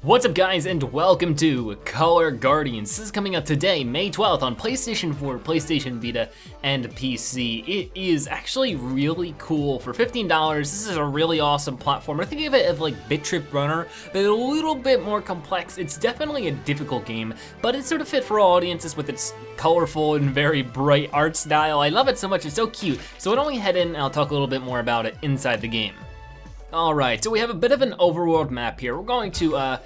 What's up guys, and welcome to Color Guardians. This is coming out today, May 12th on PlayStation 4, PlayStation Vita, and PC. It is actually really cool. For $15, this is a really awesome platform. I think of it as like Bit Trip Runner, but a little bit more complex. It's definitely a difficult game, but it's sort of fit for all audiences with its colorful and very bright art style. I love it so much, it's so cute. So why don't we head in and I'll talk a little bit more about it inside the game. Alright, so we have a bit of an overworld map here. We're going to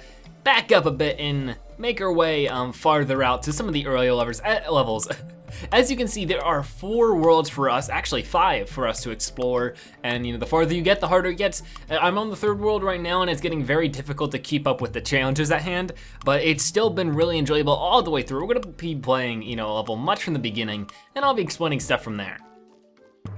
back up a bit and make our way farther out to some of the earlier levels. As you can see, there are 4 worlds for us, actually 5 for us to explore, and the farther you get, the harder it gets. I'm on the 3rd world right now, and it's getting very difficult to keep up with the challenges at hand, but it's still been really enjoyable all the way through. We're gonna be playing, a level much from the beginning, and I'll be explaining stuff from there.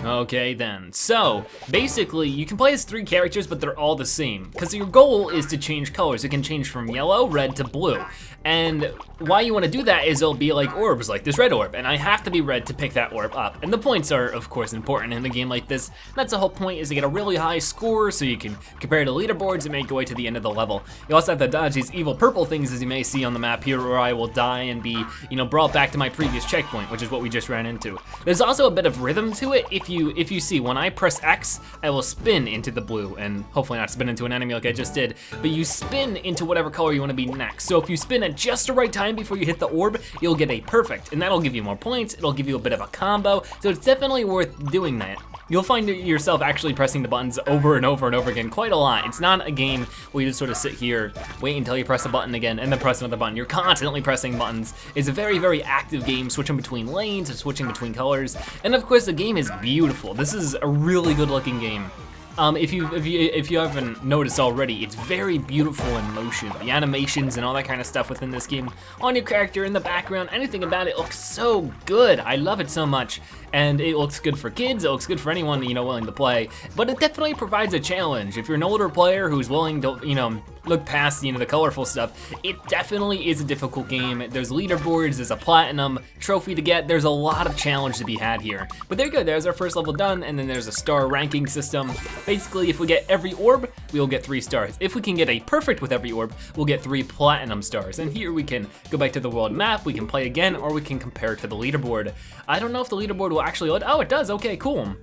Okay then, so basically you can play as 3 characters, but they're all the same because your goal is to change colors. It can change from yellow, red to blue, and why you want to do that is it'll be like orbs, like this red orb, and I have to be red to pick that orb up, and the points are of course important in a game like this. That's the whole point, is to get a really high score so you can compare to leaderboards and make your way to the end of the level. You also have to dodge these evil purple things, as you may see on the map here, where I will die and be brought back to my previous checkpoint, which is what we just ran into. There's also a bit of rhythm to it. If you see, when I press X, I will spin into the blue, and hopefully not spin into an enemy like I just did, but you spin into whatever color you want to be next. So if you spin at just the right time before you hit the orb, you'll get a perfect, and that'll give you more points. It'll give you a bit of a combo, so it's definitely worth doing that. You'll find yourself actually pressing the buttons over and over and over again quite a lot. It's not a game where you just sort of sit here, wait until you press a button again, and then press another button. You're constantly pressing buttons. It's a very, very active game, switching between lanes and switching between colors. And of course, the game is beautiful. This is a really good looking game. If you haven't noticed already, it's very beautiful in motion. The animations and all that kind of stuff within this game, on your character, in the background, anything about it looks so good. I love it so much, and it looks good for kids. It looks good for anyone willing to play. But it definitely provides a challenge. If you're an older player who's willing to look past the colorful stuff, it definitely is a difficult game. There's leaderboards, there's a platinum trophy to get. There's a lot of challenge to be had here. But there you go. There's our first level done, and then there's a star ranking system. Basically, if we get every orb, we'll get 3 stars. If we can get a perfect with every orb, we'll get 3 platinum stars. And here we can go back to the world map, we can play again, or we can compare to the leaderboard. I don't know if the leaderboard will actually load. Oh, it does, okay, cool.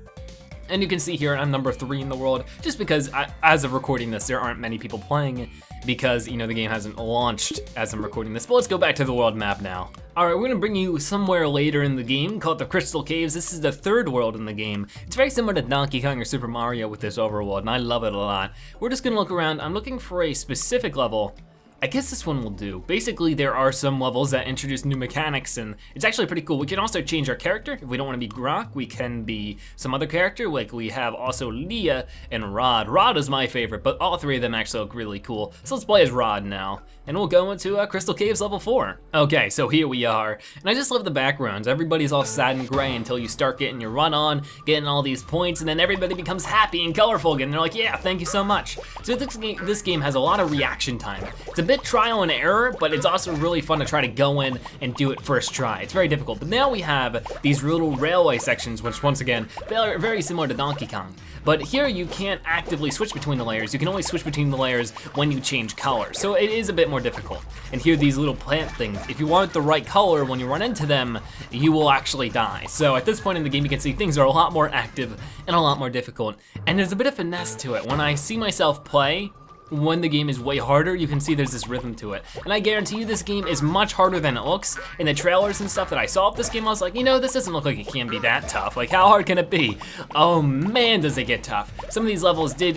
And you can see here I'm number 3 in the world, just because as of recording this, there aren't many people playing because the game hasn't launched as I'm recording this. But let's go back to the world map now. All right, we're gonna bring you somewhere later in the game called the Crystal Caves. This is the 3rd world in the game. It's very similar to Donkey Kong or Super Mario with this overworld, and I love it a lot. We're just gonna look around. I'm looking for a specific level. I guess this one will do. Basically, there are some levels that introduce new mechanics, and it's actually pretty cool. We can also change our character. If we don't want to be Grok, we can be some other character. Like we have also Leah and Rod. Rod is my favorite, but all 3 of them actually look really cool. So let's play as Rod now, and we'll go into Crystal Caves level 4. Okay, so here we are, and I just love the backgrounds. Everybody's all sad and gray until you start getting your run on, getting all these points, and then everybody becomes happy and colorful again. They're like, yeah, thank you so much. So this game has a lot of reaction time. It's a bit trial and error, but it's also really fun to try to go in and do it first try. It's very difficult, but now we have these little railway sections, which once again, are very similar to Donkey Kong. But here you can't actively switch between the layers. You can only switch between the layers when you change color. So it is a bit more difficult. And here, these little plant things, if you want the right color when you run into them, you will actually die. So at this point in the game, you can see things are a lot more active and a lot more difficult. And there's a bit of finesse to it. When I see myself play, when the game is way harder, you can see there's this rhythm to it. And I guarantee you this game is much harder than it looks. In the trailers and stuff that I saw of this game, I was like, this doesn't look like it can be that tough. Like, how hard can it be? Oh man, does it get tough. Some of these levels did,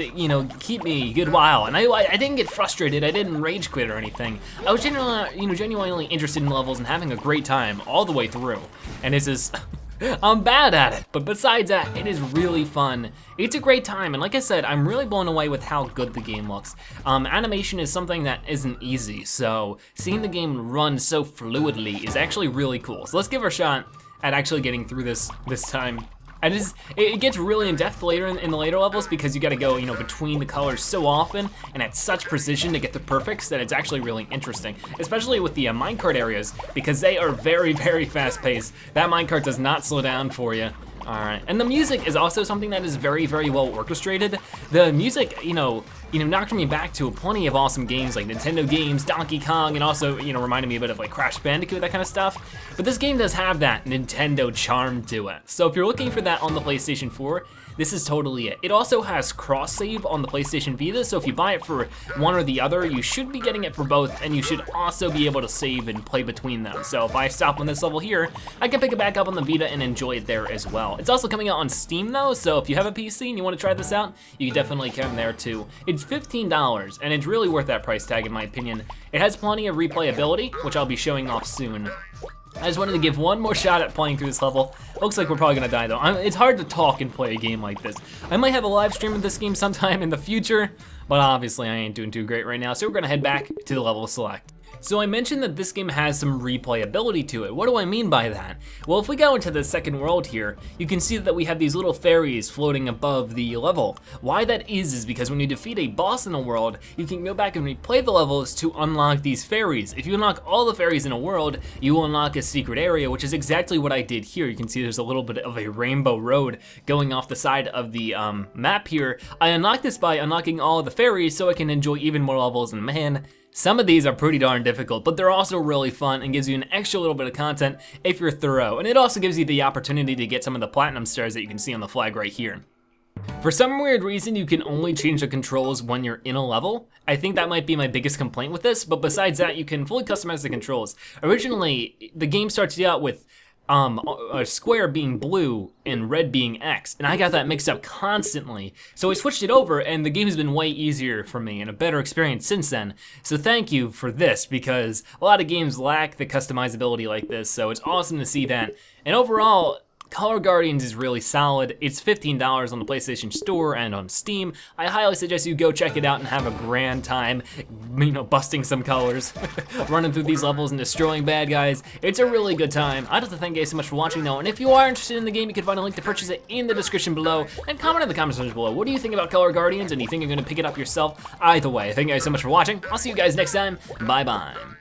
keep me a good while. And I didn't get frustrated, I didn't rage quit or anything. I was genuinely interested in levels and having a great time all the way through. And this is... I'm bad at it, but besides that, it is really fun. It's a great time, and like I said, I'm really blown away with how good the game looks. Animation is something that isn't easy, so seeing the game run so fluidly is actually really cool. So let's give it a shot at actually getting through this time. And it gets really in depth later in the later levels because you gotta go, between the colors so often and at such precision to get the perfects that it's actually really interesting, especially with the minecart areas because they are very, very fast paced. That minecart does not slow down for you. All right, and the music is also something that is very, very well orchestrated. The music, knocked me back to plenty of awesome games like Nintendo games, Donkey Kong, and also, reminded me a bit of like Crash Bandicoot, that kind of stuff. But this game does have that Nintendo charm to it. So if you're looking for that on the PlayStation 4, this is totally it. It also has cross-save on the PlayStation Vita, so if you buy it for one or the other, you should be getting it for both, and you should also be able to save and play between them. So if I stop on this level here, I can pick it back up on the Vita and enjoy it there as well. It's also coming out on Steam though, so if you have a PC and you want to try this out, you definitely can there too. It's $15, and it's really worth that price tag in my opinion. It has plenty of replayability, which I'll be showing off soon. I just wanted to give one more shot at playing through this level. Looks like we're probably gonna die though. It's hard to talk and play a game like this. I might have a live stream of this game sometime in the future, but obviously I ain't doing too great right now, so we're gonna head back to the level select. So I mentioned that this game has some replayability to it. What do I mean by that? Well, if we go into the second world here, you can see that we have these little fairies floating above the level. Why that is because when you defeat a boss in a world, you can go back and replay the levels to unlock these fairies. If you unlock all the fairies in a world, you will unlock a secret area, which is exactly what I did here. You can see there's a little bit of a rainbow road going off the side of the map here. I unlocked this by unlocking all of the fairies so I can enjoy even more levels, and man, some of these are pretty darn difficult, but they're also really fun and gives you an extra little bit of content if you're thorough. And it also gives you the opportunity to get some of the platinum stars that you can see on the flag right here. For some weird reason, you can only change the controls when you're in a level. I think that might be my biggest complaint with this, but besides that, you can fully customize the controls. Originally, the game starts you out with a square being blue and red being X, and I got that mixed up constantly. So I switched it over, and the game has been way easier for me and a better experience since then. So thank you for this, because a lot of games lack the customizability like this, so it's awesome to see that. And overall, Color Guardians is really solid. It's $15 on the PlayStation Store and on Steam. I highly suggest you go check it out and have a grand time, busting some colors, running through these levels and destroying bad guys. It's a really good time. I'd like to thank you guys so much for watching though, and if you are interested in the game, you can find a link to purchase it in the description below, and comment in the comment section below. What do you think about Color Guardians, and do you think you're gonna pick it up yourself? Either way, thank you guys so much for watching. I'll see you guys next time. Bye-bye.